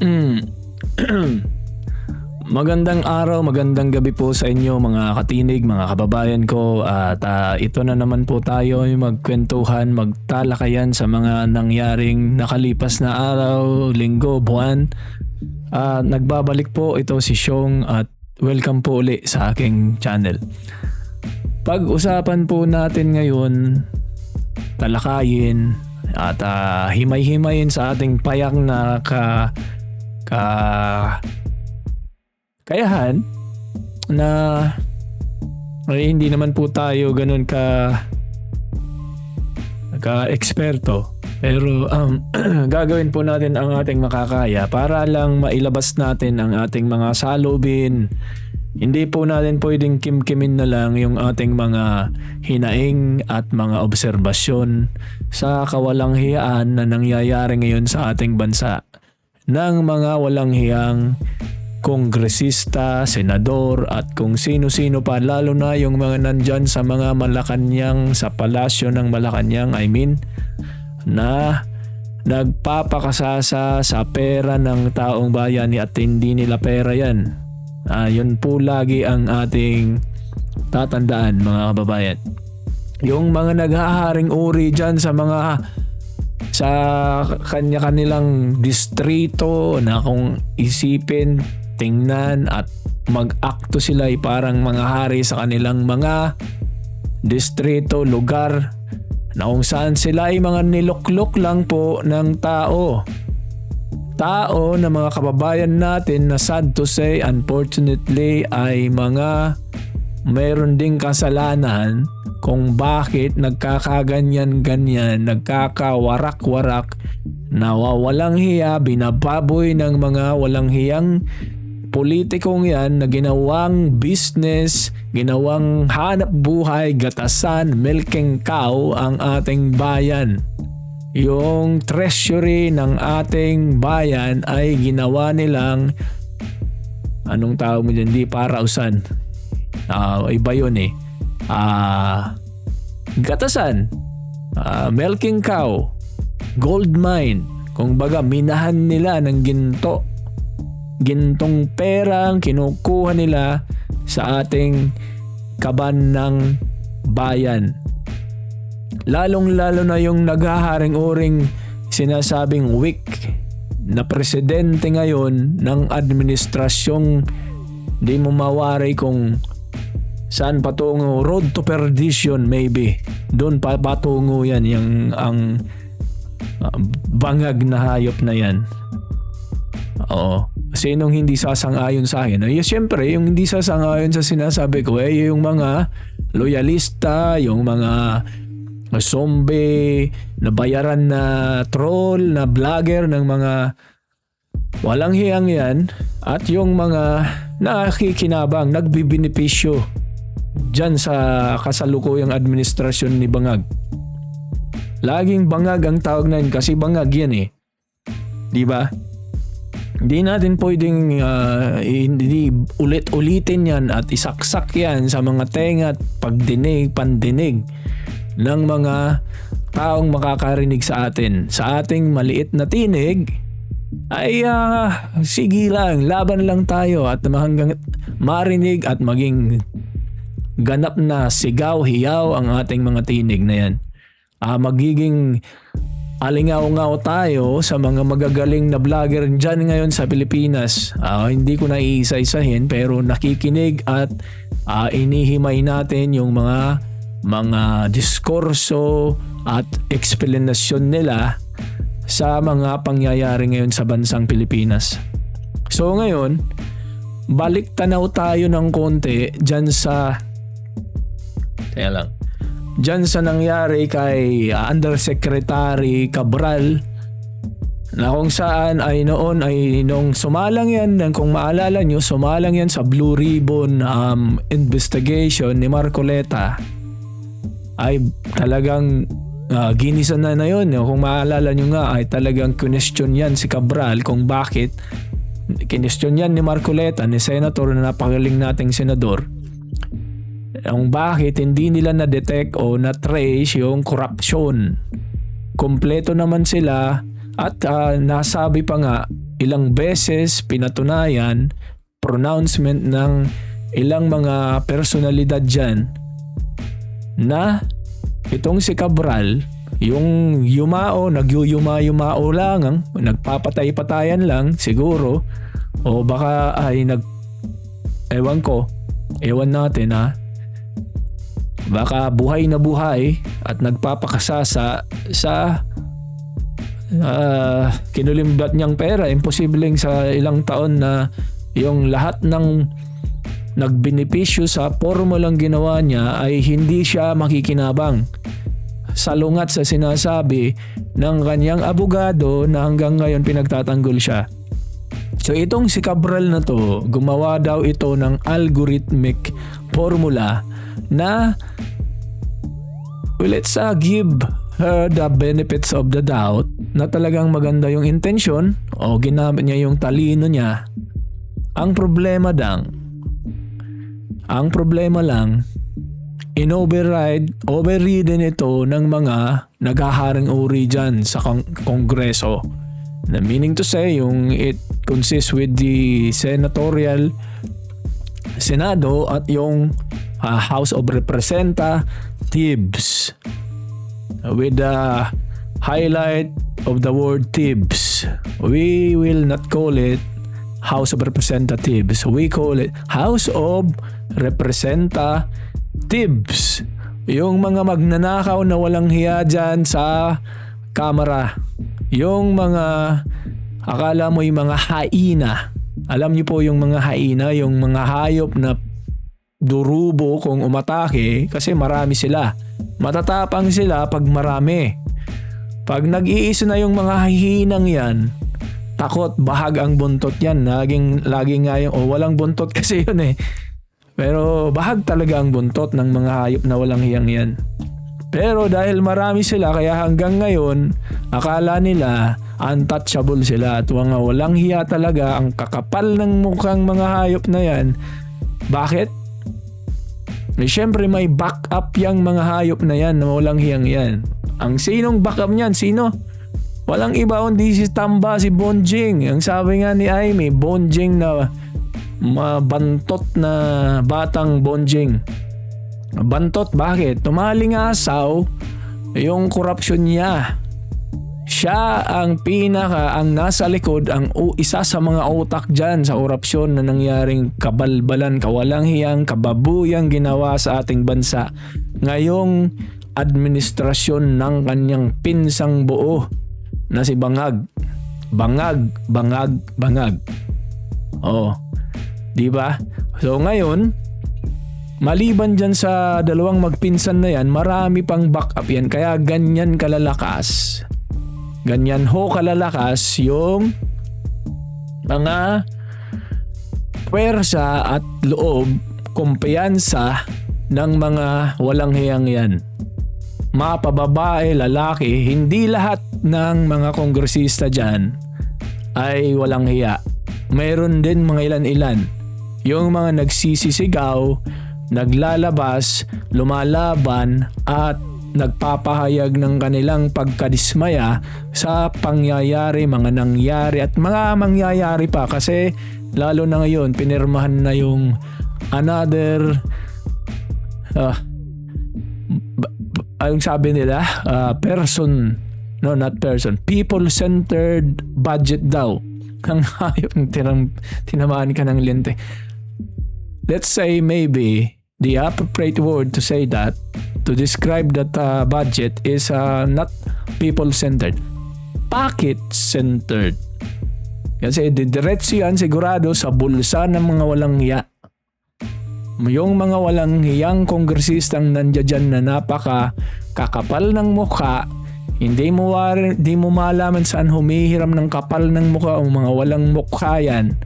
Mm. Magandang araw, magandang gabi po sa inyo mga katinig, mga kababayan ko at ito na naman po tayo ay magkwentuhan, magtalakayan sa mga nangyaring nakalipas na araw, linggo, buwan. Nagbabalik po ito si Xiong at welcome po uli sa aking channel. Pag-usapan po natin ngayon, talakayin at himay-himayin sa ating payak na kayahan na hindi naman po tayo ganun ka-eksperto, pero gagawin po natin ang ating makakaya para lang mailabas natin ang ating mga salubin. Hindi po natin pwedeng kimkimin na lang yung ating mga hinaing at mga obserbasyon sa kawalang hiyaan na nangyayari ngayon sa ating bansa ng mga walang hiyang kongresista, senador at kung sino-sino pa, lalo na yung mga nandyan sa mga Malacanang, sa palasyo ng Malacanang, na nagpapakasasa sa pera ng taong bayan at hindi nila pera yan. Yun po lagi ang ating tatandaan mga kababayan. Yung mga naghaharing uri dyan sa kanilang distrito na kung isipin, tingnan at mag-akto sila ay parang mga hari sa kanilang mga distrito, lugar na kung saan sila ay mga niluklok lang po ng tao na mga kababayan natin na sad to say unfortunately ay mga mayroon ding kasalanan kung bakit nagkakaganyan-ganyan, nagkakawarak-warak, nawawalang hiya, binababoy ng mga walang hiyang politikong yan na ginawang business, ginawang hanap buhay, gatasan, milking cow ang ating bayan. Yung treasury ng ating bayan ay ginawa nilang, anong tawag mo dyan, di parausan. Iba yun eh. Gatasan, milking cow, gold mine. Kung baga, minahan nila ng gintong perang kinukuha nila sa ating kaban ng bayan. Lalong-lalo na yung naghaharing uring sinasabing weak na presidente ngayon ng administrasyong di mo mawari kung saan patungo, road to perdition maybe. Doon pa patungo yan, ang bangag na hayop na yan. Oo. Sinong hindi sasang-ayon sa akin? Siyempre, yung hindi sasang-ayon sa sinasabi ko, yung mga loyalista, yung mga zombie, nabayaran na troll, na vlogger ng mga walang hiyang yan, at yung mga nakikinabang, nagbibenepisyo dyan sa kasalukuyang administrasyon ni Bangag. Laging Bangag ang tawag na yun kasi Bangag yan eh. Di ba? Hindi natin pwedeng hindi ulit-ulitin yan at isaksak yan sa mga tenga at pandinig ng mga taong makakarinig sa atin. Sa ating maliit na tinig ay sige lang, laban lang tayo at hanggang marinig at maging ganap na sigaw, hiyaw ang ating mga tinig na yan. Magiging alingaw-ngaw tayo sa mga magagaling na vlogger dyan ngayon sa Pilipinas. Hindi ko na iisa-isahin pero nakikinig at inihimay natin yung mga diskurso at eksplanasyon nila sa mga pangyayari ngayon sa bansang Pilipinas. So ngayon, balik tanaw tayo ng konti dyan sa nangyari kay Undersecretary Cabral na kung saan ay noon ay nung sumalang yan, kung maalala nyo, sumalang yan sa Blue Ribbon investigation ni Marcoleta, ay talagang ginisan na yun. Kung maalala nyo nga ay talagang question yan si Cabral kung bakit kinestyon yan ni Marcoleta, ni Senator na napagaling nating senador, kung bakit hindi nila na-detect o na-trace yung corruption. Kompleto naman sila at nasabi pa nga ilang beses pinatunayan, pronouncement ng ilang mga personalidad dyan na itong si Cabral, yung nagyuyuma-yumao lang, nagpapatay-patayan lang siguro, o baka ay ewan natin ha, baka buhay na buhay at nagpapakasasa sa kinulimbat niyang pera. Imposibleng sa ilang taon na yung lahat ng nagbenepisyo sa formulang ginawa niya ay hindi siya makikinabang, salungat sa sinasabi ng kanyang abogado na hanggang ngayon pinagtatanggol siya. So itong si Cabral na to, gumawa daw ito ng algorithmic formula na let's give her the benefits of the doubt na talagang maganda yung intention o ginamit niya yung talino niya. Ang problema lang, overridden ito ng mga naghaharing uri dyan sa Kongreso. Na meaning to say, it consists with the Senado at yung House of Representatives with the highlight of the word Tibbs. We will not call it House of Representatives. We call it House of Representatives. Yung mga magnanakaw na walang hiya dyan sa kamera. Yung mga akala mo yung mga haina. Alam niyo po yung mga haina, yung mga hayop na durubo kung umatake kasi marami sila. Matatapang sila pag marami. Pag nag-iisa na yung mga hinang yan, takot, bahag ang buntot yan. Laging nga yung, walang buntot kasi yun eh. Pero bahag talaga ang buntot ng mga hayop na walang hiyang yan. Pero dahil marami sila, kaya hanggang ngayon, akala nila untouchable sila at mga walang hiya talaga, ang kakapal ng mukhang mga hayop na yan. Bakit? Siyempre may backup yung mga hayop na yan na walang hiyang yan. Ang sinong backup niyan? Sino? Walang iba kundi si Tamba, si Bonjing. Ang sabi nga ni Aimee, Bonjing na mabantot na batang Bonjing. Bantot, bakit? Tumalingasaw yung korupsyon niya. Siya ang nasa likod, isa sa mga utak dyan sa korupsyon na nangyaring kabalbalan, kawalang hiyang, kababuyang ginawa sa ating bansa. Ngayong administrasyon ng kanyang pinsang buo na si Bangag. Bangag. Oh, di ba? So ngayon, maliban dyan sa dalawang magpinsan na yan, marami pang backup yan. Kaya ganyan kalalakas. Ganyan kalalakas yung mga pwersa at loob, kumpiyansa ng mga walang hiyang yan. Mapababae, lalaki, hindi lahat ng mga kongresista dyan ay walang hiya. Mayroon din mga ilan-ilan. Yung mga nagsisisigaw, naglalabas, lumalaban at nagpapahayag ng kanilang pagkadismaya sa mga nangyari at mga mangyayari pa, kasi lalo na ngayon pinirmahan na yung another ang sabi nila people-centered budget daw. Ang hayop ng tinamaan ka ng lente. Let's say maybe the appropriate word to say that, to describe that budget is not people-centered, pocket-centered. Kasi diretso yan sigurado sa bulsa ng mga walang hiya. Yung mga walang hiyang kongresistang nandiyan na kakapal ng mukha, hindi mo malaman saan humihiram ng kapal ng mukha o mga walang mukha yan.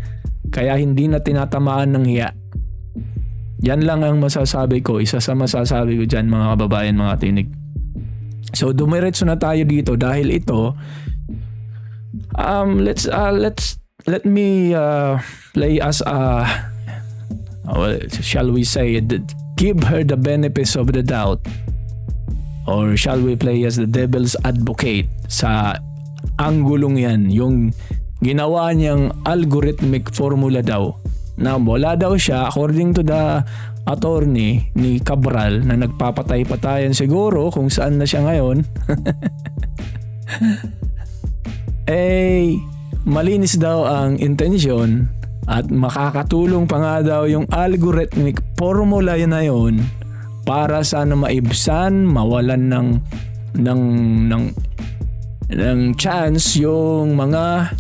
Kaya hindi na tinatamaan ng hiya. Yan lang ang masasabi ko. Isa sa masasabi ko dyan, mga kababayan, mga tinig. So dumiretso na tayo dito dahil ito let me play as shall we say give her the benefits of the doubt, or shall we play as the devil's advocate sa anggulong yan, yung ginawa niyang algorithmic formula daw na wala daw siya, according to the attorney ni Cabral, na nagpapatay-patayan siguro kung saan na siya ngayon. Malinis daw ang intensyon at makakatulong pa nga daw yung algorithmic formula na yun para sana maibsan, mawalan ng chance yung mga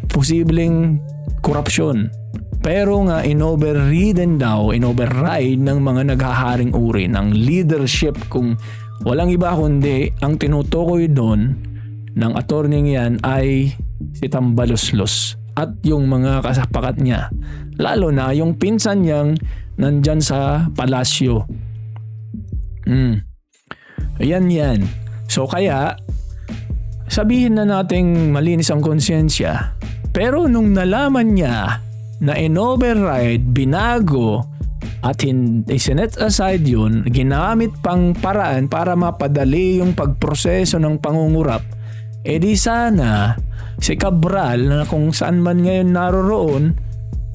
posibleng korupsyon. Pero nga inoverride ng mga naghaharing uri ng leadership, kung walang iba kundi ang tinutukoy doon ng attorney yan ay si Tambaloslos at yung mga kasapakat niya, lalo na yung pinsan niyang nandyan sa palasyo. Yan. So kaya sabihin na nating malinis ang konsyensya, pero nung nalaman niya na in-override, binago at sinet aside yun, ginamit pang paraan para mapadali yung pagproseso ng pangungurap, di sana si Cabral na kung saan man ngayon naroroon,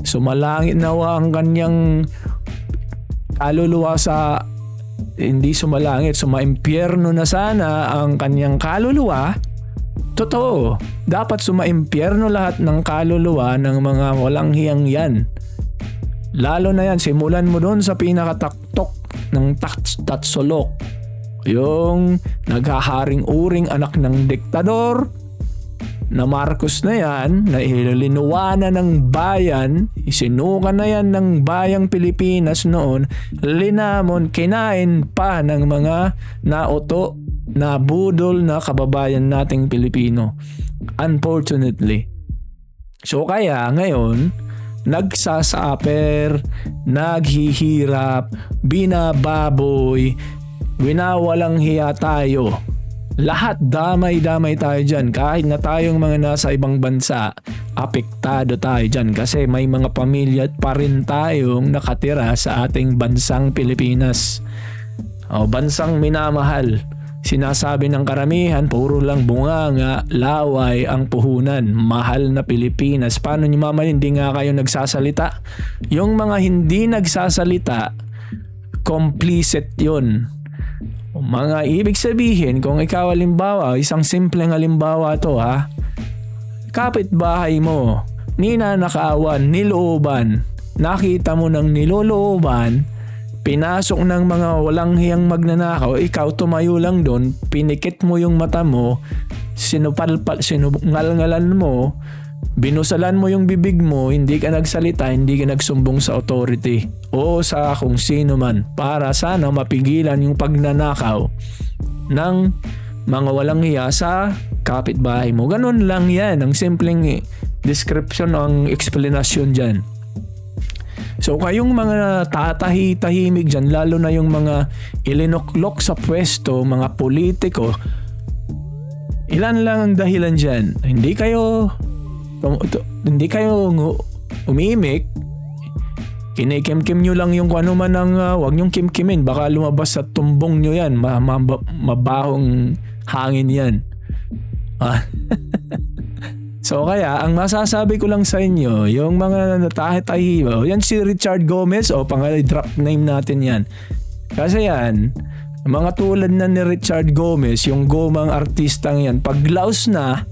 sumalangit nawa ang kanyang kaluluwa sa hindi sumalangit, sumaimpyerno na sana ang kanyang kaluluwa. Totoo, dapat sumaimpyerno lahat ng kaluluwa ng mga walang hiyang yan. Lalo na yan, simulan mo doon sa pinakataktok ng Tatsolok, yung naghaharing uring anak ng diktador na Marcos na yan, na ilinuwanan ng bayan, isinukan na yan ng bayang Pilipinas noon, linamon, kinain pa ng mga nauto, nabudol na kababayan nating Pilipino. Unfortunately. So kaya ngayon, nagsasaper, naghihirap, binababoy, winawalang hiya tayo. Lahat damay-damay tayo dyan. Kahit na tayong mga nasa ibang bansa, apektado tayo dyan kasi may mga pamilya pa rin tayong nakatira sa ating bansang Pilipinas. Bansang minamahal. Sinasabi ng karamihan, puro lang bunganga, laway ang puhunan. Mahal na Pilipinas. Paano nyo mamayin? Hindi nga kayo nagsasalita. Yung mga hindi nagsasalita, complicit yun. Mga ibig sabihin, kung ikaw halimbawa, isang simpleng halimbawa to ha, kapitbahay mo, ninanakawan, nilooban, nakita mo ng nilolooban, pinasok ng mga walang hiyang magnanakaw, ikaw tumayo lang doon, pinikit mo yung mata mo, sinungal-ngalan mo, binusalan mo yung bibig mo, hindi ka nagsalita, hindi ka nagsumbong sa authority o sa kung sino man para sana mapigilan yung pagnanakaw ng mga walang hiya sa kapitbahay mo. Ganun lang yan, ang simpleng description, ang explanation dyan. So kayong mga tahimik dyan, lalo na yung mga ilinoklok sa pwesto, mga politiko, ilan lang ang dahilan dyan. Hindi kayo umimik, kinikim-kim nyo lang yung kung ano man ang wag nyong kimkimin, baka lumabas sa tumbong nyo yan, mabahong hangin yan. So kaya ang masasabi ko lang sa inyo, yung mga natahit-tahiba, yan si Richard Gomez, drop name natin yan. Kasi yan, mga tulad na ni Richard Gomez, yung gomang artistang yan, pag laos na,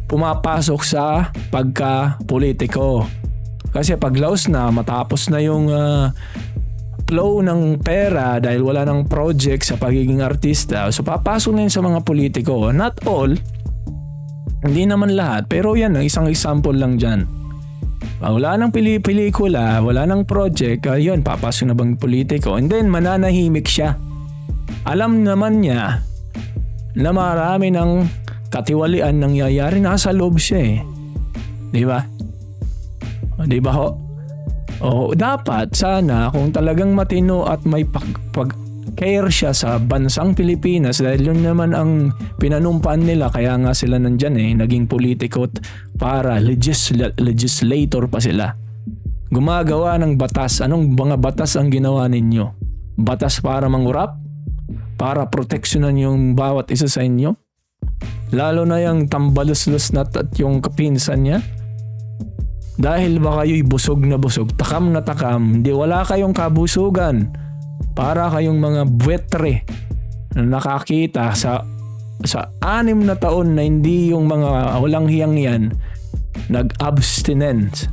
pumapasok sa pagka-politiko. Kasi pag laos na, matapos na yung flow ng pera dahil wala ng project sa pagiging artista, so papasok na yun sa mga politiko. Not all, hindi naman lahat, pero yan, isang example lang dyan. Wala nang pelikula, wala nang project, yun, papasok na bang politiko, and then mananahimik siya. Alam naman niya na marami ng katiwalian nangyayari, nasa loob siya eh. Di ba? Di ba ho? Dapat sana kung talagang matino at may pag-care siya sa bansang Pilipinas, dahil yun naman ang pinanumpaan nila, kaya nga sila nandyan eh, naging politiko para legislator pa sila. Gumagawa ng batas. Anong mga batas ang ginawa ninyo? Batas para mangurap? Para proteksyonan yung bawat isa sa inyo? Lalo na yung tambalos-los na at yung kapinsan niya. Dahil ba kayo'y busog na busog, takam na takam, hindi wala kayong kabusugan. Para kayong mga buwetre na nakakita sa 6 na taon na hindi yung mga walang hiyang yan nag-abstinence.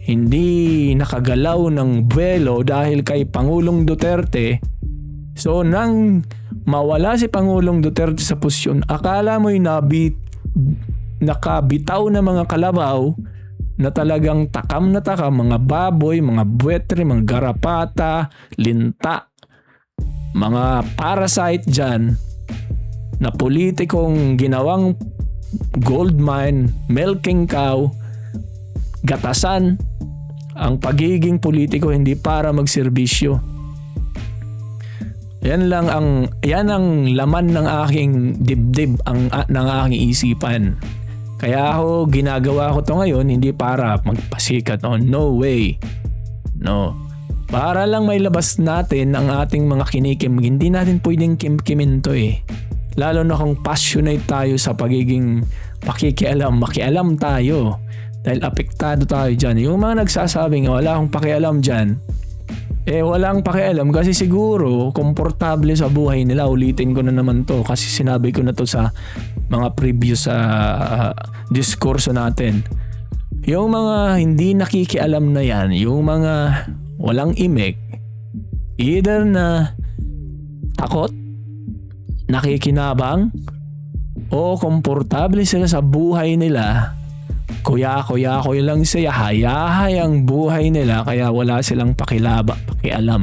Hindi nakagalaw ng buwelo dahil kay Pangulong Duterte. So nang mawala si Pangulong Duterte sa posisyon, akala mo'y nakabitaw na mga kalabaw na talagang takam na takam, mga baboy, mga buwetre, mga garapata, linta, mga parasite dyan na politikong ginawang gold mine, milking cow, gatasan. Ang pagiging politiko hindi para magserbisyo. Yan ang laman ng aking dibdib, ng aking isipan. Kaya ako ginagawa ko to ngayon hindi para magpasikat. No way. No. Para lang may labas natin ang ating mga kinikim. Hindi natin pwedeng kimkimin to eh. Lalo na kung passionate tayo sa pagiging makialam tayo. Dahil apektado tayo dyan. Yung mga nagsasabing wala akong pakialam dyan, walang pakialam kasi siguro komportable sa buhay nila. Ulitin ko na naman to kasi sinabi ko na to sa mga previous diskurso natin. Yung mga hindi nakikialam na yan, yung mga walang imik, either na takot, nakikinabang, o komportable sila sa buhay nila. Kuya lang siya, hayahay ang buhay nila kaya wala silang pakialam.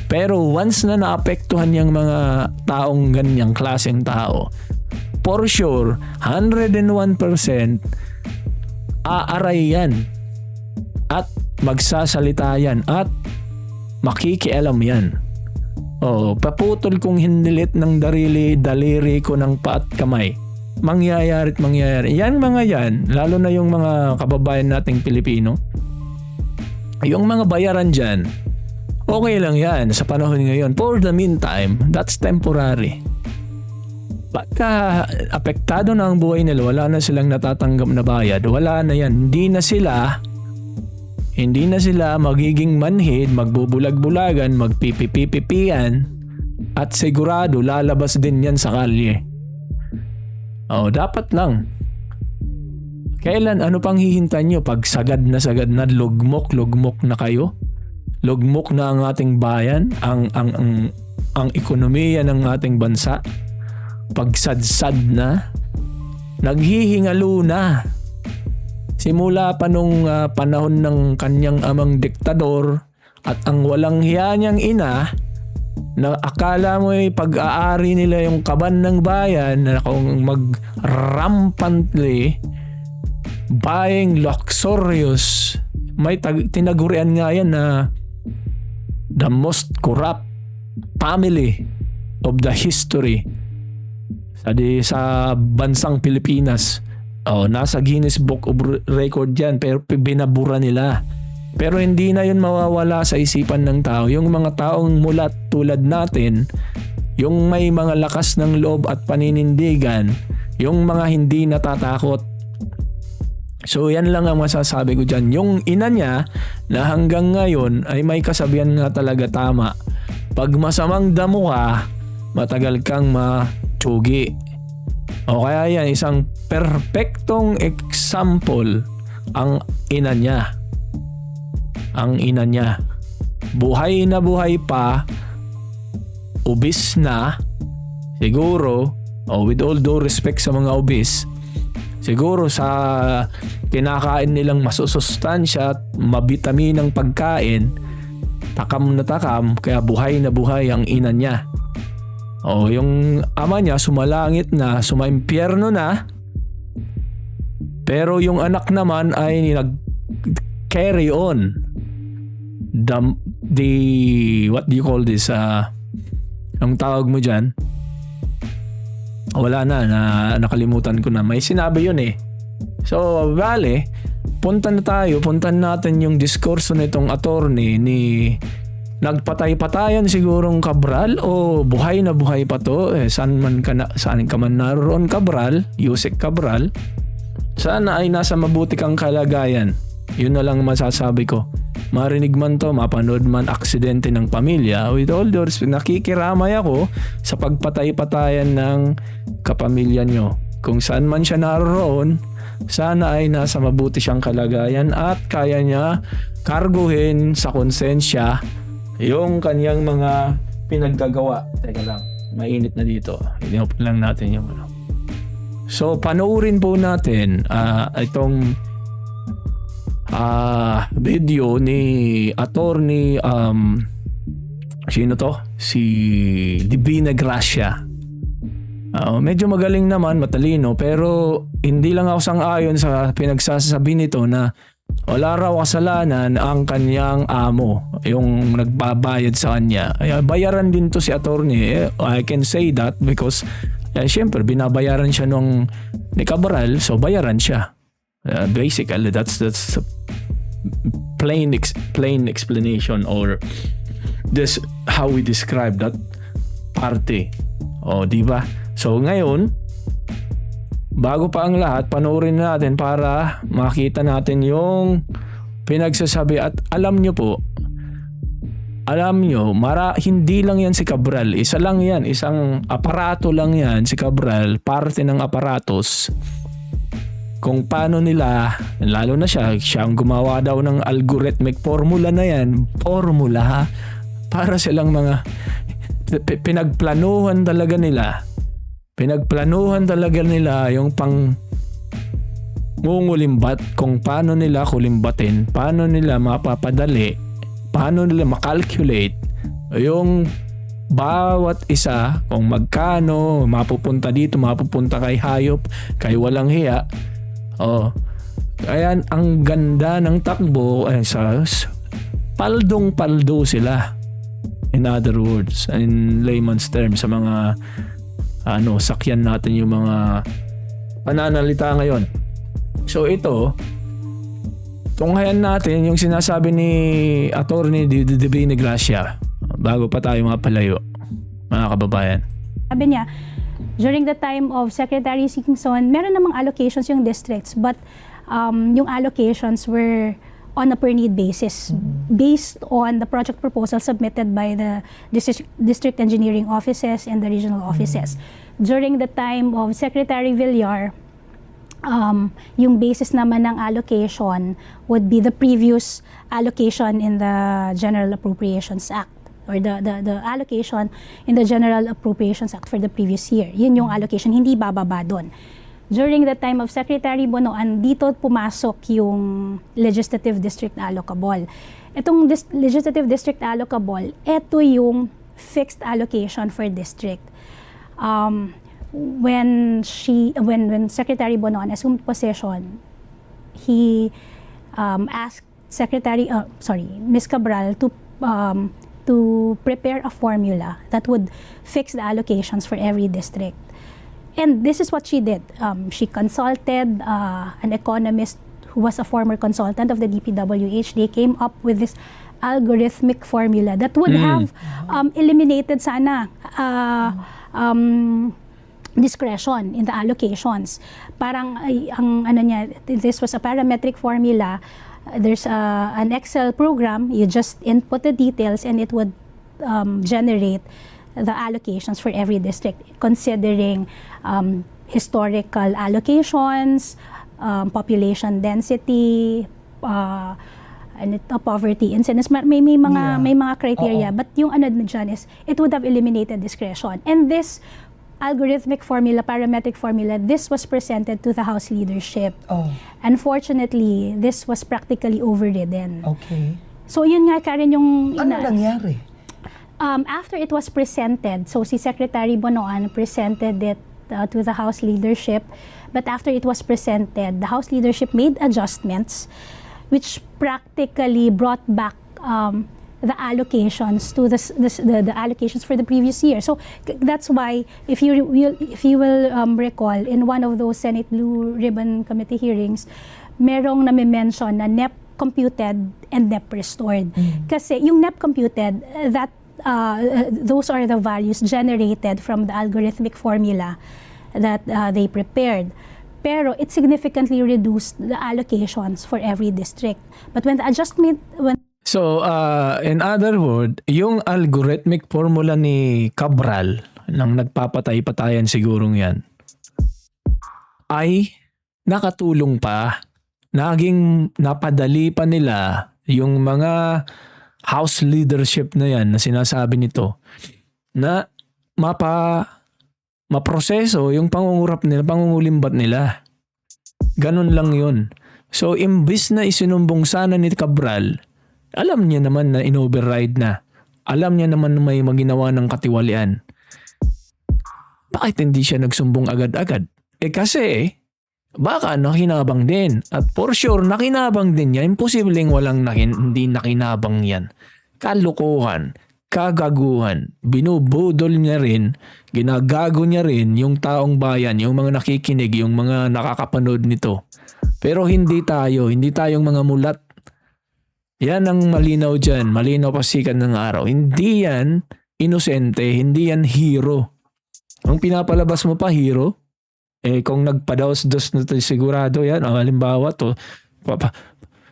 Pero once na naapektuhan yung mga taong ganyang klaseng tao, for sure, 101% aaray yan at magsasalita yan at makikialam yan. Paputol kong hinilit ng daliri ko ng paat kamay. Mangyayari. Yan mga yan, lalo na yung mga kababayan nating Pilipino. Yung mga bayaran dyan, okay lang yan sa panahon ngayon. For the meantime, that's temporary. Pagka apektado na ang buhay nila, wala na silang natatanggap na bayad, wala na yan. Hindi na sila magiging manhid, magbubulag-bulagan, magpipipipipian, at sigurado lalabas din yan sa kalye. Dapat lang. Kailan, ano pang hihintayin nyo? Pag sagad na lugmok na kayo? Lugmok na ang ating bayan, ang ekonomiya ng ating bansa. Pagsadsad na, naghihingalo na. Simula pa nung panahon ng kanyang amang diktador at ang walang hiya niyang ina, na akala mo pag-aari nila yung kaban ng bayan na kung mag-rampantly buying luxurious, may tinagurian nga yan na the most corrupt family of the history sa bansang Pilipinas. Nasa Guinness Book of Record yan, pero binabura nila. Pero hindi na yun mawawala sa isipan ng tao. Yung mga taong mulat tulad natin, yung may mga lakas ng loob at paninindigan, yung mga hindi natatakot. So yan lang ang masasabi ko dyan. Yung ina niya na hanggang ngayon ay may kasabihan nga talaga tama. Pag masamang damo ka, matagal kang matsugi. O kaya yan, isang perpektong example ang ina niya. Buhay na buhay pa, ubis na, siguro, with all due respect sa mga ubis, siguro sa kinakain nilang masusustansya at mabitaminang pagkain, takam na takam, kaya buhay na buhay ang ina niya. Yung ama niya sumalangit na, sumaimpyerno na, pero yung anak naman ay nag-carry on the what do you call this, ang tawag mo dyan, wala na nakalimutan ko na, may sinabi yun eh. So punta natin yung diskurso nitong attorney ni nagpatay-patayan sigurong Cabral o buhay na buhay pa to. Saan ka man naroon, Cabral, Yusek Cabral, sana ay nasa mabuti kang kalagayan. Yun na lang masasabi ko. Marinig man to, mapanood man aksidente ng pamilya, with all the respect, nakikiramay ako sa pagpatay-patayan ng kapamilya nyo. Kung saan man siya naroon, sana ay nasa mabuti siyang kalagayan at kaya niya karguhin sa konsensya yung kanyang mga pinaggagawa. Teka lang, mainit na dito. Inopen lang natin yung ano. So, panoorin po natin itong video ni attorney sino to? Si Divina Gracia. Medyo magaling naman, matalino, pero hindi lang ako sang-ayon sa pinagsasabi nito na wala raw kasalanan ang kanyang amo, yung nagbabayad sa kanya. Bayaran din to si attorney. I can say that because syempre binabayaran siya ni Cabral, so bayaran siya. Basically, that's a plain explanation, or this how we describe that party. Di ba? So ngayon, bago pa ang lahat, panoorin natin para makita natin yung pinagsasabi. At alam nyo, hindi lang yan si Cabral. Isa lang yan, isang aparato lang yan si Cabral, parte ng aparatos. Kung paano nila, lalo na siya ang gumawa daw ng algorithmic formula na yan. Formula, para silang mga pinagplanuhan talaga nila yung pang ngungulimbat, kung paano nila kulimbatin, paano nila mapapadali, paano nila makalculate yung bawat isa, kung magkano mapupunta dito, mapupunta kay hayop, kay walang hiya. Ayan, ang ganda ng takbo. Paldong-paldo sila. In other words, in layman's terms, sa mga sakyan natin yung mga pananalita ngayon. So ito, tunghayan natin yung sinasabi ni Attorney Divina Gracia bago pa tayo mapalayo, mga kababayan. Sabi niya, during the time of Secretary Singson, meron namang allocations yung districts, but yung allocations were on a per need basis, based on the project proposal submitted by the district engineering offices and the regional offices. During the time of Secretary Villar, yung basis naman ng allocation would be the previous allocation in the General Appropriations Act, or the allocation in the General Appropriations Act for the previous year. Yun yung allocation, hindi bababa doon. During the time of Secretary Bonoan, dito pumasok yung Legislative District Allocable. Itong Legislative District Allocable, ito yung fixed allocation for district. When Secretary Bonoan assumed possession, he asked Ms. Cabral to prepare a formula that would fix the allocations for every district. And this is what she did. She consulted an economist who was a former consultant of the DPWH. They came up with this algorithmic formula that would have eliminated sana discretion in the allocations. Parang this was a parametric formula. There's an Excel program. You just input the details and it would generate the allocations for every district, considering historical allocations, population density, poverty incidence. May mga criteria, but yung dyan is it would have eliminated discretion. And this algorithmic formula, parametric formula, this was presented to the House leadership. Unfortunately, this was practically overridden. Okay. So yun nga, Karen, yung ano nangyari? After it was presented, so si Secretary Bonoan presented it to the House leadership, but after it was presented, the House leadership made adjustments which practically brought back the allocations to the allocations for the previous year. So that's why, if you will recall, in one of those Senate Blue Ribbon Committee hearings, merong nami-mention na NEP computed and NEP restored. Kasi yung NEP computed, those are the values generated from the algorithmic formula that they prepared. Pero it significantly reduced the allocations for every district. But when the adjustment, So, in other word, yung algorithmic formula ni Cabral, nang nagpapatay-patayan sigurong yan, ay nakatulong pa, naging napadali pa nila yung mga house leadership na yan na sinasabi nito, na maproseso yung pangungurap nila, pangungulimbat nila. Ganun lang yun. So, imbis na isinumbong sana ni Cabral, alam niya naman na in-override na. Alam niya naman na may maginawa ng katiwalian. Bakit hindi siya nagsumbong agad-agad? Kasi, baka nakinabang din. At for sure, nakinabang din yan. Imposibleng hindi nakinabang yan. Kalukuhan, kagaguhan, binubudol niya rin, ginagago niya rin yung taong bayan, yung mga nakikinig, yung mga nakakapanood nito. Pero hindi tayong mga mulat. Yan ang malinaw dyan, malinaw pasikan ng araw. Hindi yan inosente, hindi yan hero. Ang pinapalabas mo pa hero, kung nagpadaos-dos na tayo sigurado yan, halimbawa to,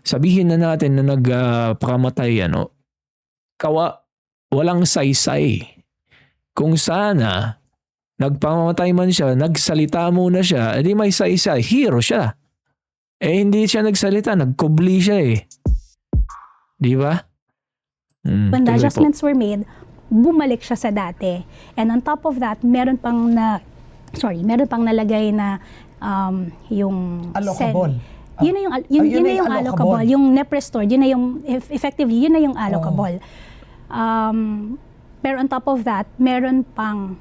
sabihin na natin na nagpakamatay yan, walang saysay. Kung sana, nagpamamatay man siya, nagsalita muna siya, edi may saysay, hero siya. Hindi siya nagsalita, nagkubli siya . Di ba? When the adjustments were made, bumalik siya sa dati. And on top of that, meron pang nalagay na yung allocable. Yun na yung allocable. Yung NEP restored, yun na yung effectively, yun na yung allocable. Pero on top of that, meron pang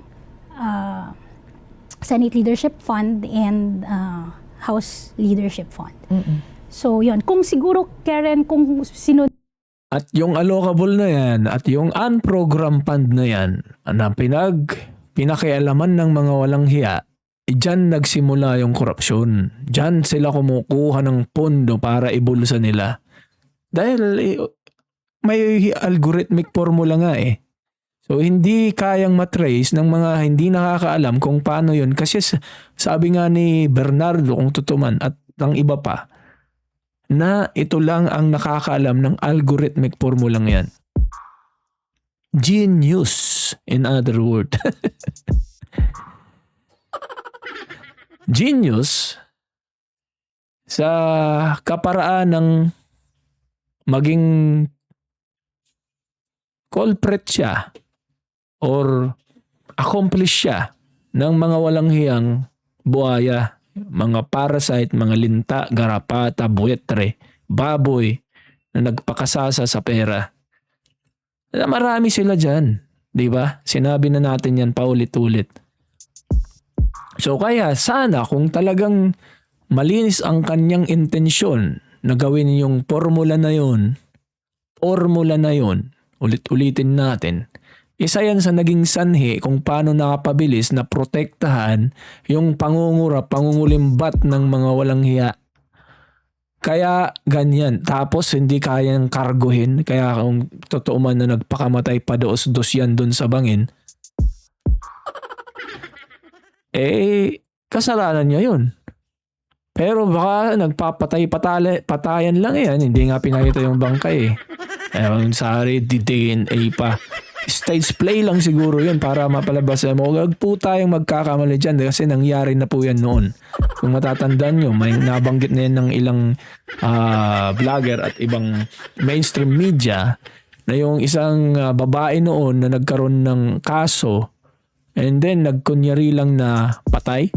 Senate Leadership Fund and House Leadership Fund. So yun, kung siguro Karen, kung sino. At yung allocable na yan at yung unprogram fund na yan na pinakialaman ng mga walang hiya, dyan nagsimula yung korupsyon. Dyan sila kumukuha ng pondo para ibulsa nila. Dahil may algorithmic formula nga . So hindi kayang matrace ng mga hindi nakakaalam kung paano yun. Kasi sabi nga ni Bernardo kung tutuman at ang iba pa, na ito lang ang nakakaalam ng algorithmic formulang yan. Genius, in other word. Genius sa kaparaan ng maging culprit siya or accomplish siya ng mga walang hiyang buhaya, mga parasite, mga linta, garapata, buwetre, baboy na nagpakasasa sa pera. Marami sila dyan. Di ba? Sinabi na natin yan paulit-ulit. So kaya sana kung talagang malinis ang kanyang intensyon na gawin yung formula na yun, ulit-ulitin natin, isa yan sa naging sanhi kung paano nakapabilis na protektahan yung pangungulimbat ng mga walang hiya. Kaya ganyan. Tapos hindi kayang karguhin. Kaya kung totoo man na nagpakamatay pa dos yan dun sa bangin, kasalanan niya yun. Pero baka patayan lang yan. Hindi nga pinakita yung bangkay . Sorry, DNA pa. Stage play lang siguro yun para mapalabas mo. Huwag po tayong magkakamali dyan kasi nangyari na po yan noon. Kung matatandaan nyo, may nabanggit na yan ng ilang vlogger at ibang mainstream media na yung isang babae noon na nagkaroon ng kaso and then nagkunyari lang na patay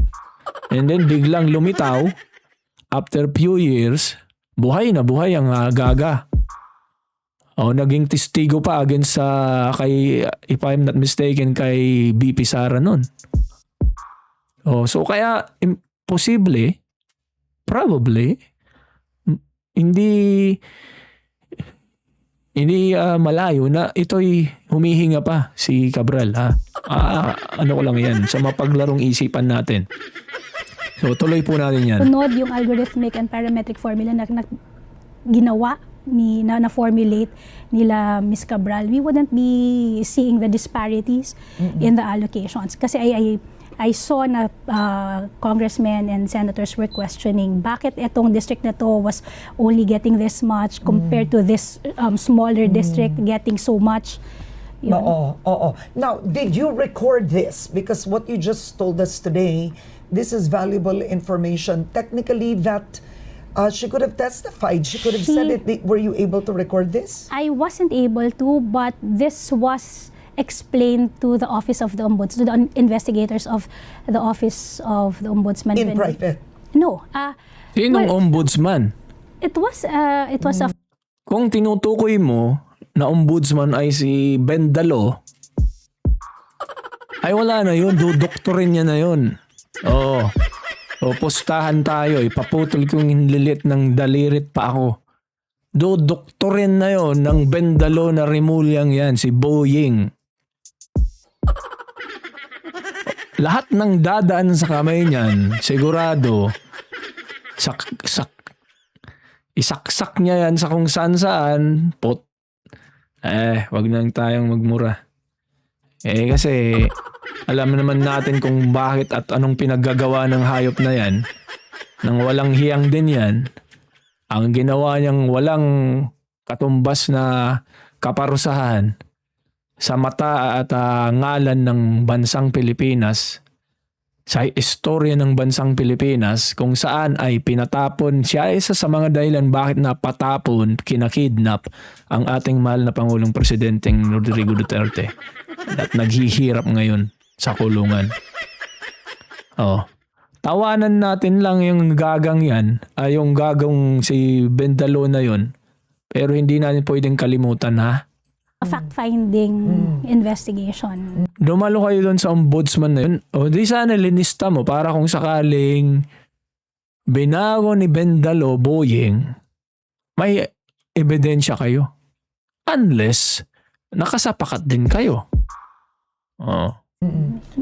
and then biglang lumitaw after few years, buhay na buhay ang gaga. Naging testigo pa against sa kay, if I'm not mistaken, kay BP Sara nun. So kaya imposible, probably, hindi malayo na ito'y humihinga pa si Cabral. Ano ko lang yan, sa mapaglarong isipan natin. So tuloy po natin yan. Sunod yung algorithmic and parametric formula na ginawa na-formulate nila Ms. Cabral, we wouldn't be seeing the disparities in the allocations. Kasi I saw na congressmen and senators were questioning bakit itong district na to was only getting this much compared to this smaller district getting so much. Yun. Oo. Now, did you record this? Because what you just told us today, this is valuable information. Technically, that she could have testified. She could have said it. Were you able to record this? I wasn't able to, but this was explained to the Office of the Ombudsman, to the investigators of the Office of the Ombudsman. In private? No. Sinong Well, ombudsman? It was a Kung tinutukoy mo na ombudsman ay si Bendalo, ay wala na yun. Dudoktorin niya na yun. Oo. O pustahan tayo. Ipaputol ko yung lilit ng dalirit pa ako. Dudoktorin na yun ng Bendalo na Remulyang yan, si Boying. Lahat ng dadaan sa kamay niyan, sigurado, isaksak niya yan sa kung saan-saan, wag nang tayong magmura. Kasi, alam naman natin kung bakit at anong pinaggagawa ng hayop na yan, nang walang hiyang din yan, ang ginawa niyang walang katumbas na kaparusahan sa mata at ngalan ng bansang Pilipinas, sa istorya ng bansang Pilipinas, kung saan ay pinatapon siya, isa sa mga dahilan bakit napatapon, kinakidnap ang ating mahal na Pangulong Presidenteng Rodrigo Duterte at naghihirap ngayon sa kulungan. Tawanan natin lang yung gagang yan, yung gagang si Bendalo na yun, pero hindi natin pwedeng kalimutan fact-finding investigation. Dumalo kayo doon sa ombudsman na yun. Di sana linista mo para kung sakaling binago ni Bendalo Boying, may ebidensya kayo. Unless, nakasapakat din kayo.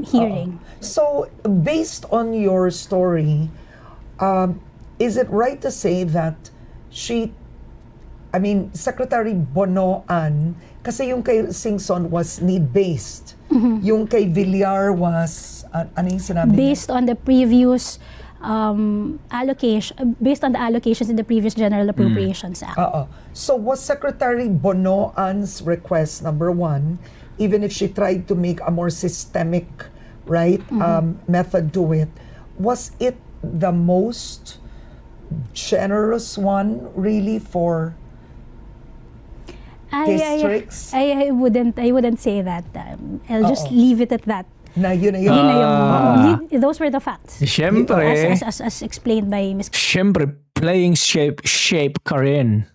Hearing. So, based on your story, is it right to say that Secretary Bonoan, kasi yung kay Singson was need-based. Yung kay Villar was, ano yung sinabi niya? Based on the previous based on the allocations in the previous General Appropriations Act. So was Secretary Bonoan's request, number one, even if she tried to make a more systemic, method to it, was it the most generous one really for districts? I wouldn't say that. I'll just leave it at that. Na yun na yun. Yun na yung, those were the facts. Siyempre. As explained by Ms. Siyempre, playing shape ka rin.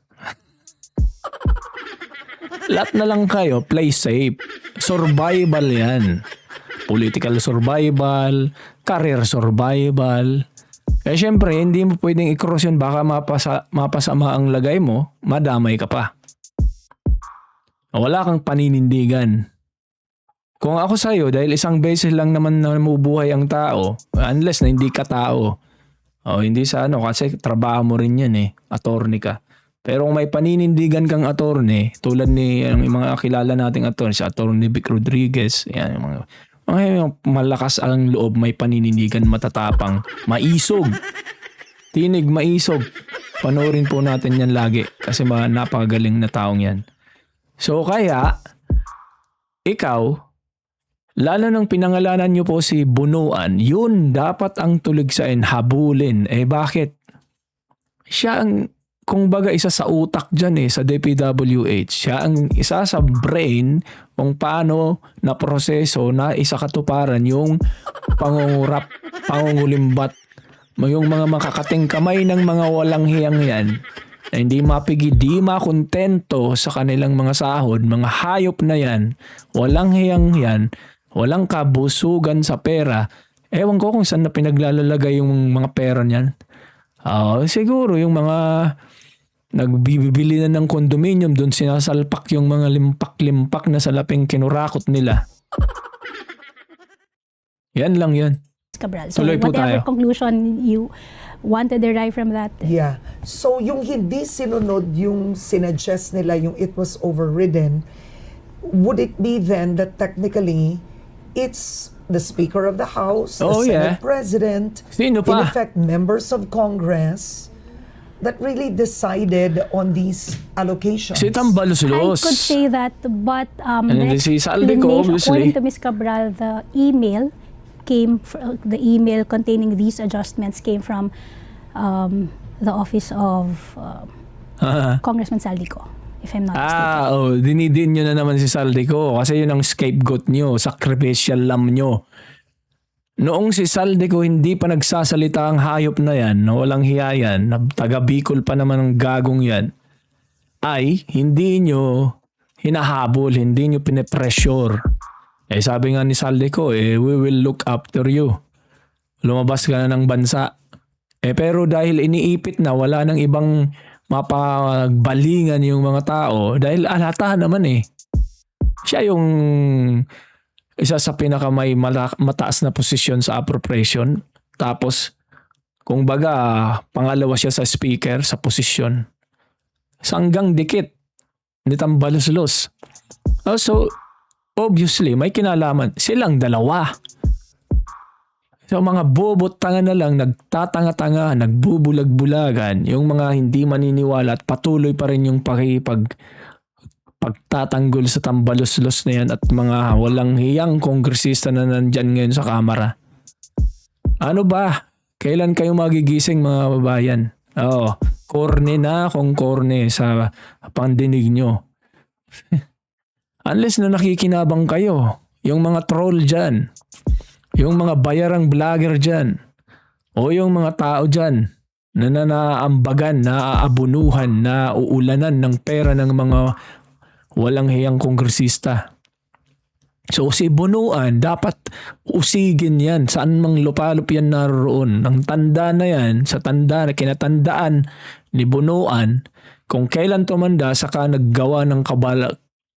Lahat na lang kayo, play safe. Survival yan. Political survival, career survival. Siyempre, hindi mo pwedeng i-cross yun. Baka mapasama ang lagay mo, madamay ka pa. Wala kang paninindigan. Kung ako sa'yo, dahil isang beses lang naman namubuhay ang tao, unless na hindi ka tao, hindi sa kasi trabaho mo rin yan attorney ka. Pero kung may paninindigan kang attorney, tulad ni yung mga kilala nating attorney, si Attorney Vic Rodriguez, yan, mga malakas ang loob, may paninindigan, matatapang, maisog. Tinig, maisog. Panoorin po natin yan lagi kasi napakagaling na taong yan. So kaya, ikaw, lalo nang pinangalanan nyo po si Bunuan, yun dapat ang tuligsain, habulin. Bakit? Siya ang, kung baga isa sa utak dyan sa DPWH. Siya ang isa sa brain kung paano na proseso na isa katuparan yung pangungurap, pangungulimbat, yung mga makakating kamay ng mga walang hiyang yan. Na hindi mapigi, di makontento sa kanilang mga sahod, mga hayop na yan, walang hiyang yan, walang kabusugan sa pera. Ewan ko kung saan na pinaglalalagay yung mga pera niyan. Siguro yung mga nagbibili na ng condominium, doon sinasalpak yung mga limpak-limpak na salaping kinurakot nila. Yan lang yan. Cabral. So Tuloy po whatever tayo. conclusion you want to derive from that. Yeah. So yung hindi sinunod yung sinuggest nila, yung it was overridden, would it be then that technically it's the Speaker of the House, Oh, the yeah. Senate President, Sino in pa? effect members of Congress, that really decided on these allocations? Si Tambalos-Los. I could say that, but And then si Saldico, explanation, obviously. according to Ms. Cabral, the email containing these adjustments came from the office of Congressman Saldico, if I'm not mistaken. Dinidin nyo na naman si Saldico kasi yun ang scapegoat nyo, sacrificial lamb nyo. Noong si Saldico hindi pa nagsasalita ang hayop na yan, na walang hiya yan, na taga Bicol pa naman ang gagong yan, ay hindi nyo hinahabol, hindi nyo pinipressure. Sabi nga ni Saldico, we will look after you. Lumabas ka na ng bansa. Pero dahil iniipit na, wala nang ibang mapagbalingan yung mga tao, dahil alata naman siya yung isa sa pinakamay mataas na posisyon sa appropriation. Tapos, kung baga, pangalawa siya sa speaker, sa posisyon. Sanggang dikit ni Tambalos-Los. So, obviously, may kinalaman. Silang dalawa. So, mga bobot tanga na lang, nagtatanga-tanga, nagbubulag-bulagan, yung mga hindi maniniwala at patuloy pa rin yung pagtatanggol sa Tambalos-Los na yan at mga walang hiyang kongresista na nandyan ngayon sa Kamara. Ano ba? Kailan kayo magigising mga babayan? Korne na kung korne sa pandinig nyo. Unless na nakikinabang kayo, yung mga troll dyan, yung mga bayarang vlogger dyan, o yung mga tao dyan na nanaambagan, naaabunuhan, na uulanan ng pera ng mga walang hiyang kongresista. So si Bonoan, dapat usigin yan. Saan mang lupalop yan naroon. Ang tanda na yan, sa tanda na kinatandaan ni Bonoan, kung kailan tumanda, saka naggawa ng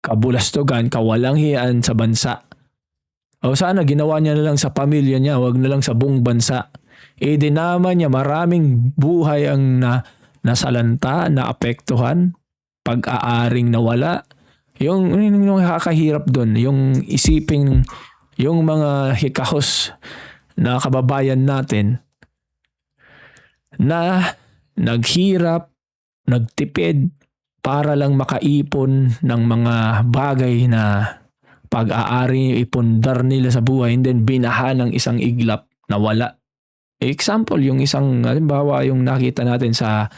kabulastugan, kawalang hiyaan sa bansa. O sana ginawa niya na lang sa pamilya niya, wag na lang sa buong bansa. Dinama niya, maraming buhay ang nasalanta, naapektuhan, pag-aaring nawala. Yung nakakahirap doon, yung isiping yung mga hikahos na kababayan natin na naghirap, nagtipid para lang makaipon ng mga bagay na pag-aari ipundar nila sa buhay, and then binaha ng isang iglap na wala. Example, yung isang, halimbawa, yung nakita natin sa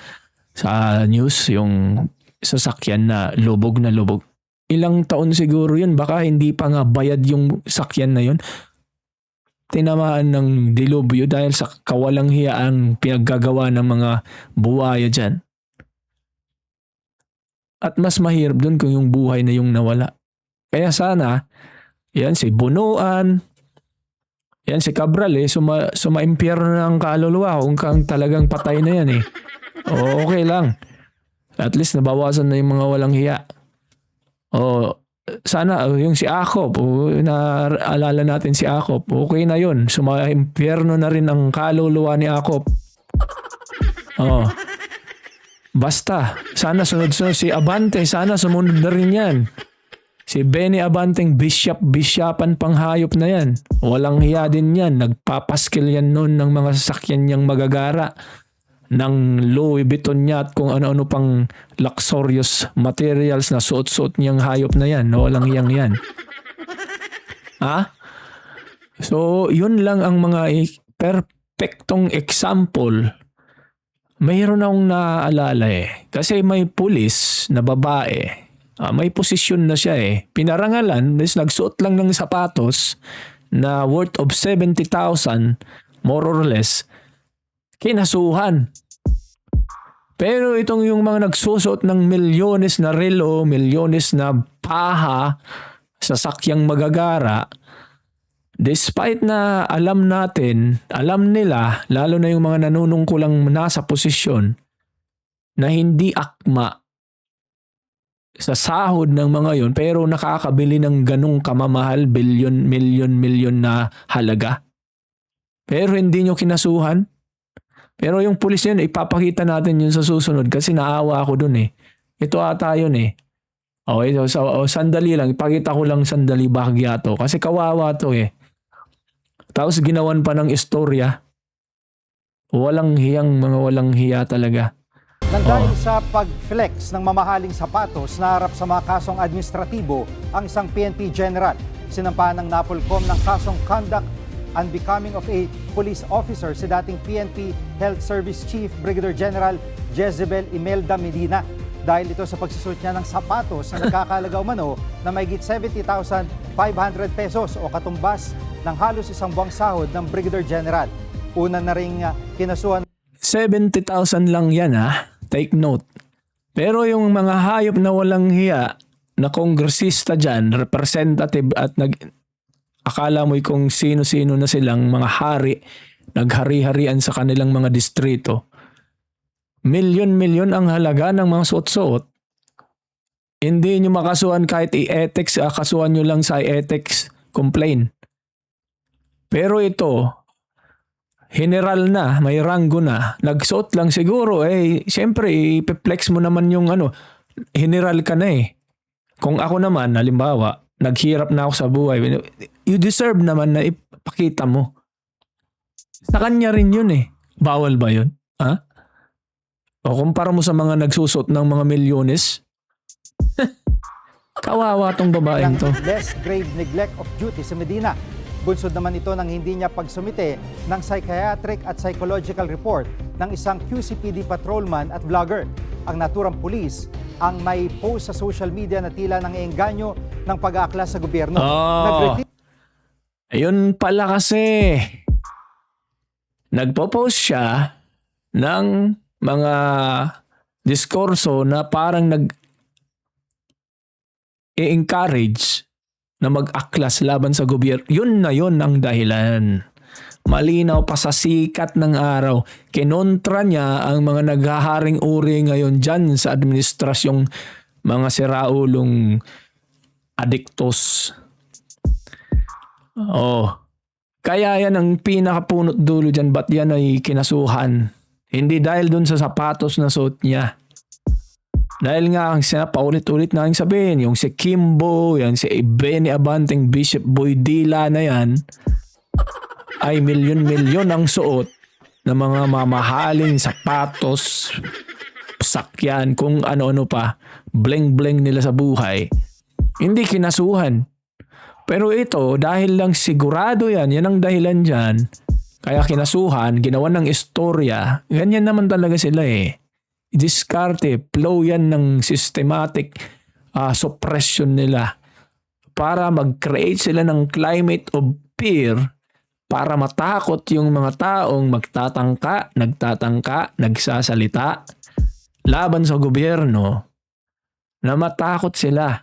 news, yung sasakyan na lubog. Ilang taon siguro yun, baka hindi pa nga bayad yung sakyan na yun. Tinamaan ng dilubyo dahil sa kawalang hiyaan pinaggagawa ng mga buwaya dyan. At mas mahirap dun kung yung buhay na yung nawala. Kaya sana, yan si Bonoan, yan si Cabral sumaimpyerno ng kaluluwa kung kang talagang patay na yan okay lang. At least nabawasan na yung mga walang hiya. Sana yung si Akop, naalala natin si Akop, okay na yun. Sumaimpyerno na rin ang kaluluwa ni Akop. Basta, sana sunod-sunod si Abante, sana sumunod na rin yan. Si Benny Abanteng bisyapan panghayop na yan. Walang hiya din yan. Nagpapaskil yan noon ng mga sasakyan niyang magagara. Ng Louis Vuitton niya at kung ano-ano pang luxurious materials na suot-suot niyang hayop na yan. Walang hiyang yan. So, yun lang ang mga perfectong example. Mayroon akong naaalala Kasi may pulis na babae. May posisyon na siya Pinarangalan, nagsuot lang ng sapatos na worth of 70,000, more or less, kinasuhan. Pero itong yung mga nagsusuot ng milyones na relo, milyones na paha, sasakyang magagara, despite na alam nila, lalo na yung mga nanunungkulang nasa posisyon, na hindi akma sa sahod ng mga yon, pero nakakabili ng ganong kamamahal, milyon na halaga. Pero hindi nyo kinasuhan. Pero yung pulis yun, ipapakita natin yun sa susunod kasi naawa ako dun eh. Ito ata yun eh. Okay, so sandali lang. Ipakita ko lang sandali bahagya to. Kasi kawawa to eh. Tapos ginawan pa ng istorya. Walang hiya talaga. Nang dahil sa pag-flex ng mamahaling sapatos na harap sa mga kasong administratibo ang isang PNP general. Sinampahan ng NAPOLCOM ng kasong conduct unbecoming of a police officer si dating PNP Health Service Chief Brigadier General Jezebel Imelda Medina. Dahil ito sa pagsusuot niya ng sapatos na nagkakalaga umano na mahigit 70,500 pesos o katumbas ng halos isang buwang sahod ng Brigadier General. Una na ring kinasuhan 70,000 lang yan ha. Take note. Pero yung mga hayop na walang hiya na kongresista dyan, representative at akala mo'y kung sino-sino na silang mga hari, naghari-harian sa kanilang mga distrito. Milyon-milyon ang halaga ng mga suot-suot. Hindi nyo makasuhan kahit i-ethics, kasuhan nyo lang sa ethics complaint. Pero ito, general na, may ranggo na, nagsuot lang siguro, siyempre, ipiplex mo naman yung general ka na eh. Kung ako naman, halimbawa, naghirap na ako sa buhay, you deserve naman na ipakita mo. Sa kanya rin yun eh. Bawal ba yun? Ha? O kumpara mo sa mga nagsusot ng mga milyones, kawawa tong babaeng to. less grave neglect of duty sa Medina. Bunsod naman ito ng hindi niya pagsumite ng psychiatric at psychological report ng isang QCPD patrolman at vlogger. Ang naturang pulis ang may post sa social media na tila nang-iengganyo ng pag-aaklas sa gobyerno. Ayun pala kasi. Nagpo-post siya ng mga diskurso na parang nag-encourage na mag-aklas laban sa gobyerno. Yun na yun ang dahilan. Malinaw pa sa sikat ng araw. Kinontra niya ang mga naghaharing uri ngayon dyan sa administrasyong mga siraulong adiktos. Kaya yan ang pinakapunot dulo dyan. Ba't yan ay kinasuhan? Hindi dahil dun sa sapatos na suot niya. Dahil nga ang paulit-ulit na ang sabihin, yung si Kimbo, yan si Benny Abanteng, Bishop Boy Dila na yan, ay milyon-milyon ang suot ng mga mamahaling sapatos, sakyan, kung ano-ano pa, bling-bling nila sa buhay. Hindi kinasuhan. Pero ito, dahil lang sigurado yan ang dahilan dyan, kaya kinasuhan, ginawan ng istorya, ganyan naman talaga sila eh. Diskarte, flow yan ng systematic suppression nila para mag-create sila ng climate of fear para matakot yung mga taong nagtatangka, nagsasalita laban sa gobyerno na matakot sila.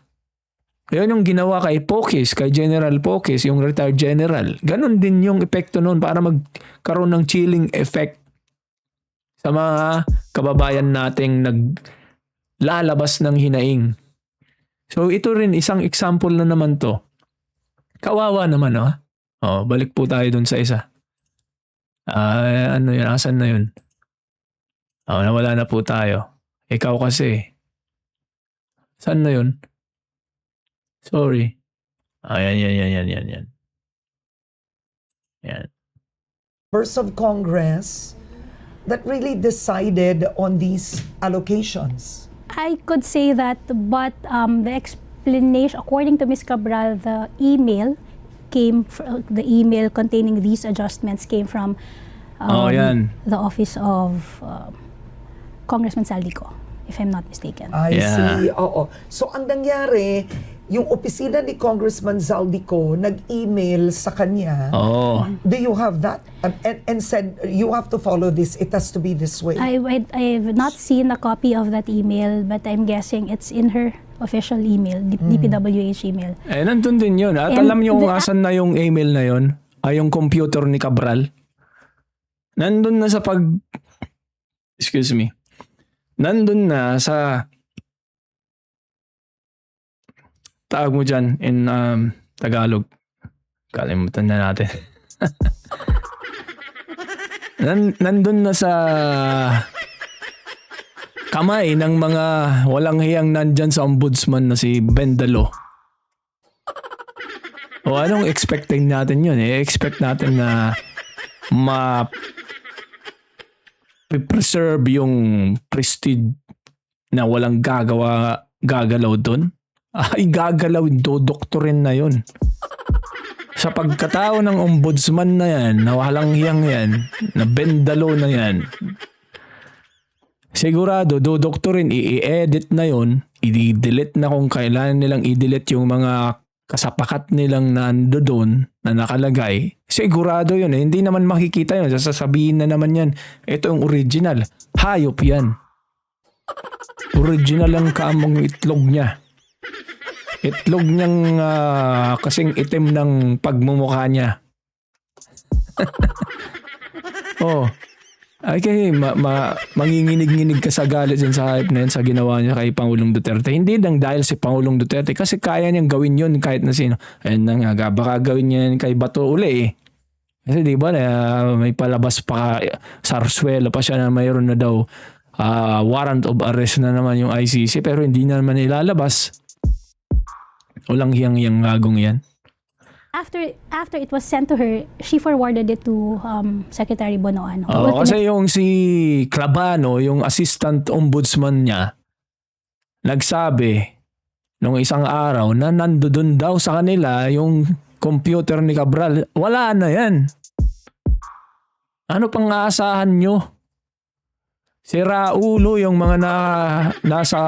Yun yung ginawa kay Pokis, kay General Pokis, yung retired general. Ganon din yung epekto noon para magkaroon ng chilling effect sa mga kababayan nating naglalabas ng hinaing. So ito rin isang example na naman to. Kawawa naman balik po tayo dun sa isa. Ano yun? Asan na yun? Nawala na po tayo. Ikaw kasi. Saan na yun? Sorry. Yan. Members of Congress that really decided on these allocations. I could say that, but the explanation, according to Ms. Cabral, the email containing these adjustments came from the office of Congressman Saldico, if I'm not mistaken. I see. Oo. So ang nangyari, yung opisina ni Congressman Zaldico nag-email sa kanya. Do you have that? And said, you have to follow this. It has to be this way. I've not seen a copy of that email, but I'm guessing it's in her official email, DPWH email. Nandun din yun. At alam niyo kung asan na yung email na yun? Yung computer ni Cabral. Nandun na sa excuse me. Nandun na sa tawag mo dyan in Tagalog. Kalimutan na natin. nandun na sa kamay ng mga walang hiyang nandyan sa ombudsman na si Bendalo. O anong expecting natin yun? Expect natin na preserve yung prestige na walang gagalaw doon. Ay, gagalawin, dodoktorin na yun. Sa pagkatao ng ombudsman na yan, na walang hiyang yan, na Bendalo na yan, sigurado, dodoktorin, i-edit na yun, i-delete na kung kailan nilang i-delete yung mga kasapakat nilang nando doon na nakalagay. Sigurado yun. Hindi naman makikita yun. Sasabihin na naman yan, ito yung original. Hayop yan. Original ang kamong itlog niya. Itlog niyang kasing itim ng pagmumukha niya. Oh. Ay kaya manginginig-nginig ka sa galit sa hayop na yun sa ginawa niya kay Pangulong Duterte. Hindi lang dahil si Pangulong Duterte kasi kaya niyang gawin yun kahit na sino. Ayun na nga, baka gawin niya yun kay Bato uli eh. Kasi di ba may palabas pa sarsuela pa siya na mayroon na daw warrant of arrest na naman yung ICC pero hindi na naman ilalabas. Walang hiyang gagong yan. After it was sent to her, she forwarded it to Secretary Bonoan. Kasi yung si Clabano, yung assistant ombudsman niya, nagsabi nung isang araw na nandoon daw sa kanila yung computer ni Cabral. Wala na yan. Ano pang aasahan nyo? Sira ulo yung mga nasa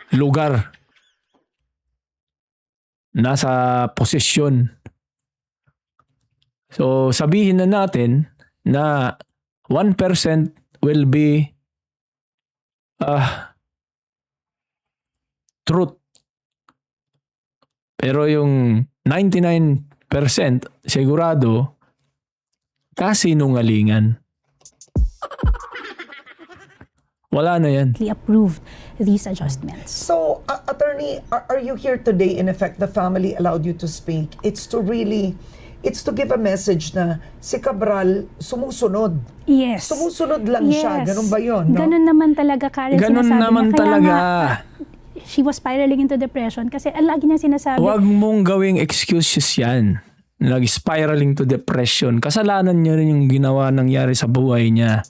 lugar, nasa posisyon. So sabihin na natin na 1% will be truth. Pero yung 99% sigurado kasinungalingan. Wala na yan. Approved these adjustments. So, attorney, are you here today? In effect, the family allowed you to speak. It's to give a message na si Cabral sumusunod. Yes. Sumusunod lang siya. Ganun ba yun? No? Ganun naman talaga, Karen. Ganun sinasabi naman niya. Kaya talaga. She was spiraling into depression kasi lagi niya sinasabi. Huwag mong gawing excuses yan. Nag-spiraling to depression. Kasalanan niya rin yung nangyari sa buhay niya.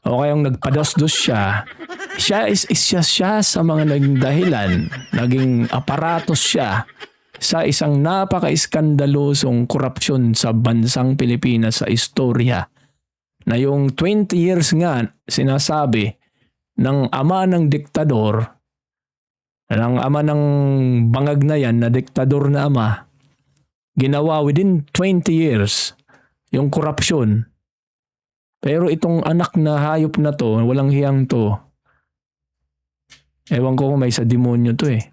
O kayong nagpados-dos siya. Siya sa mga naging dahilan. Naging aparatos siya sa isang napaka-iskandalosong korupsyon sa bansang Pilipinas sa istorya. Na yung 20 years nga sinasabi ng ama ng diktador, ng ama ng bangag na yan na diktador na ama, ginawa within 20 years yung korupsyon. Pero itong anak na hayop na to, walang hiyang to, ewan ko kung may sa demonyo to eh.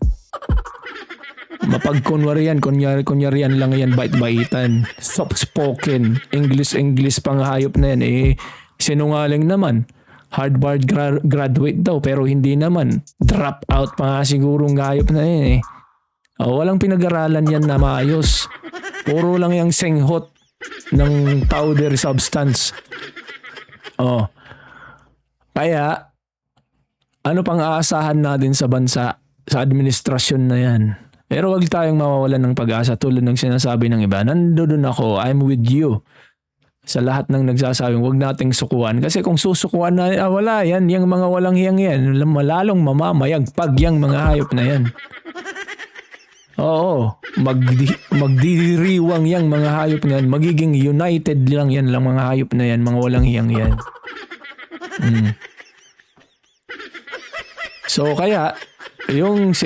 Mapagkunwari yan, kunyari yan lang yan, bait-baitan, soft-spoken, English pang hayop na yan eh, sinungaling naman. Harvard graduate daw pero hindi naman. Drop out pa nga sigurong hayop na yan eh. Walang pinag-aralan yan na maayos. Puro lang yung senghot ng powder substance. Kaya, ano pang aasahan natin sa bansa, sa administrasyon na yan? Pero wag tayong mawawalan ng pag-asa tulad ng sinasabi ng iba. Nandoon ako, I'm with you. Sa lahat ng nagsasabing wag nating sukuan. Kasi kung susukuan na, wala yan. Yung mga walang hiyang yan. Lalong mamamayagpag yung mga hayop na yan. Oo. Magdiriwang yang mga hayop na yan. Magiging united lang yan lang mga hayop na yan. Mga walang hiyang yan. So kaya, yung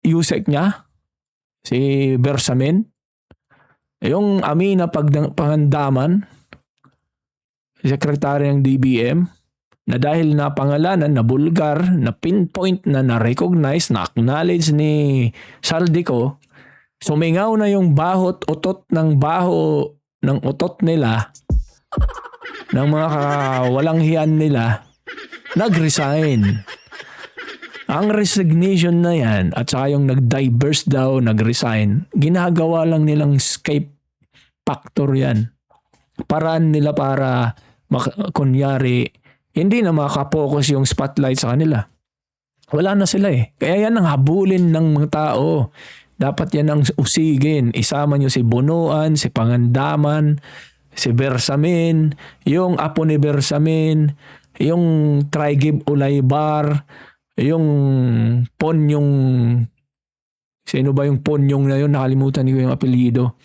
Yusek niya, si Bersamin, yung Amina Pangandaman, sekretary ng DBM, na dahil na pangalanan, na bulgar, na pinpoint, na-recognize, na-acknowledge ni Saldico, sumingaw na yung utot ng utot nila, ng mga walang hiyan nila, nag-resign. Ang resignation na yan at saka yung nag-diverse daw, nag-resign, ginagawa lang nilang escape factor yan. Paraan nila para kunyari hindi na makapokus yung spotlight sa kanila. Wala na sila eh. Kaya yan ang habulin ng mga tao. Dapat yan ang usigin. Isama nyo si Bonoan, si Pangandaman, si Bersamin, yung apo ni Bersamin, yung Trigib Ulaybar, yung Ponyong, sino ba yung Ponyong na yun? Nakalimutan ko yung apelyido.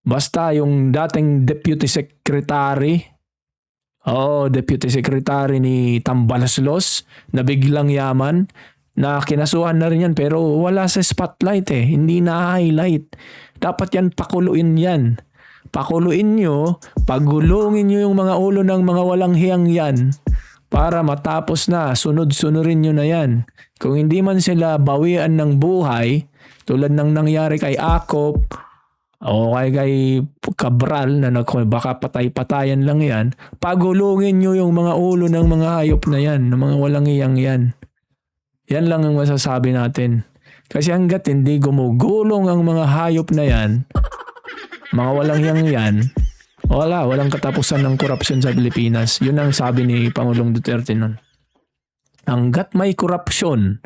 Basta yung dating Deputy Secretary, Deputy Secretary ni Tambalaslos, na biglang yaman, na kinasuhan na rin yan pero wala sa spotlight eh. Hindi na-highlight. Dapat yan pakuluin yan. Pakuluin nyo, pagulungin nyo yung mga ulo ng mga walang hiyang yan para matapos na, sunod-sunurin nyo na yan. Kung hindi man sila bawian ng buhay, tulad ng nangyari kay Akop o kay Cabral na baka patay-patayan lang yan, pagulungin nyo yung mga ulo ng mga hayop na yan, ng mga walang hiyang yan. Yan lang ang masasabi natin. Kasi hanggat hindi gumugulong ang mga hayop na yan, mga walang hiyang yan, walang katapusan ng korupsyon sa Pilipinas. Yun ang sabi ni Pangulong Duterte nun. Hanggat may korupsyon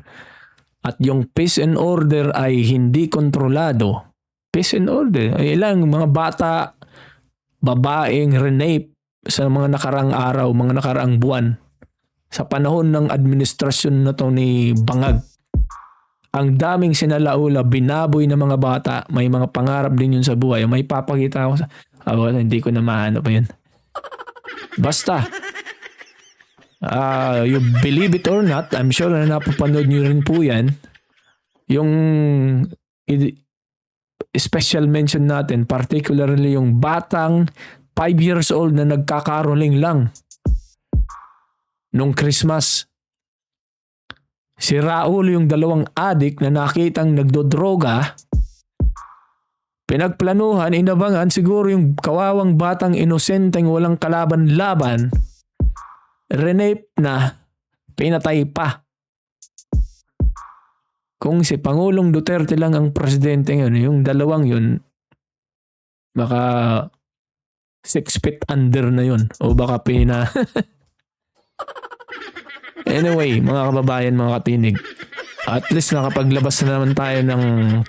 at yung peace and order ay hindi kontrolado, peace and order, ay ilang mga bata, babaeng renape sa mga nakaraang araw, mga nakaraang buwan, sa panahon ng administrasyon na to ni Bangag. Ang daming sinalaula, binaboy ng mga bata, may mga pangarap din yun sa buhay. May papakita ako sa... hindi ko na maano pa yun. Basta, you believe it or not, I'm sure na napapanood nyo rin po yan, yung special mention natin, particularly yung batang 5 years old na nagkakaroling lang nung Christmas. Si Raul, yung dalawang adik na nakitang nagdodroga, pinagplanuhan, inabangan, siguro yung kawawang batang inosenteng walang kalaban-laban, renape na, pinatay pa. Kung si Pangulong Duterte lang ang presidente ngayon, yung dalawang yun, baka 6 feet under na yun. O baka Anyway, mga kababayan, mga katinig, at least nakapaglabas na naman tayo ng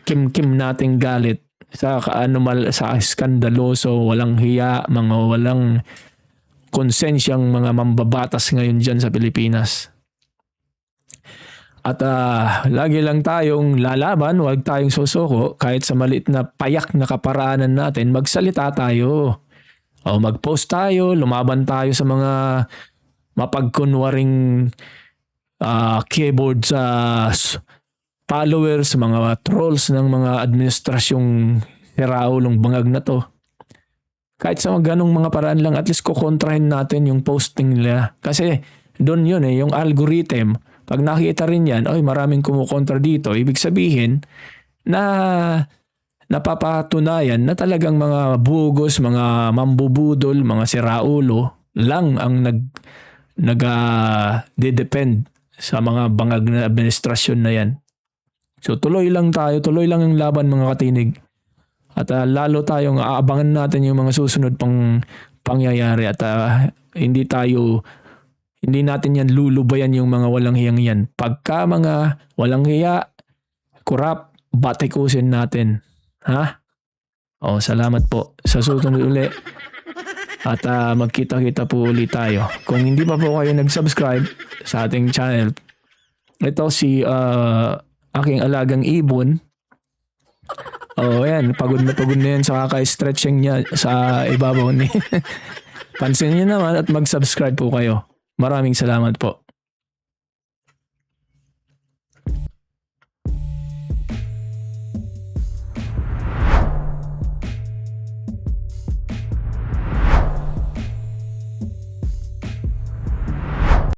kim-kim nating galit sa sa skandaloso, walang hiya, mga walang konsensyang mga mambabatas ngayon dyan sa Pilipinas. At lagi lang tayong lalaban, huwag tayong susuko, kahit sa maliit na payak na kaparaanan natin, magsalita tayo. O mag-post tayo, lumaban tayo sa mga mapagkunwaring keyboard sa followers, mga trolls ng mga administrasyong siraulong Bangag na to. Kahit sa ganong mga paraan lang, at least kukontrahin natin yung posting nila. Kasi doon yun yung algorithm. Pag nakita rin yan, maraming kumukontra dito, ibig sabihin na napapatunayan na talagang mga bugos, mga mambubudol, mga siraulo lang ang nag-depend sa mga bangag na administrasyon na yan. So tuloy lang tayo, tuloy lang ang laban, mga katinig. At lalo tayong aabangan natin yung mga susunod pang pangyayari at hindi natin yan lulubayan yung mga walang hiyang yan. Pagka mga walang hiya, kurap, batikusin natin. Ha? Salamat po. Sa susunod uli. At magkita-kita po ulit tayo. Kung hindi pa po kayo nag-subscribe sa ating channel, ito si aking alagang ibon. Ayan, pagod na yan sa kaka-stretching niya sa ibabaw ni. Pansin niyo naman at mag-subscribe po kayo. Maraming salamat po.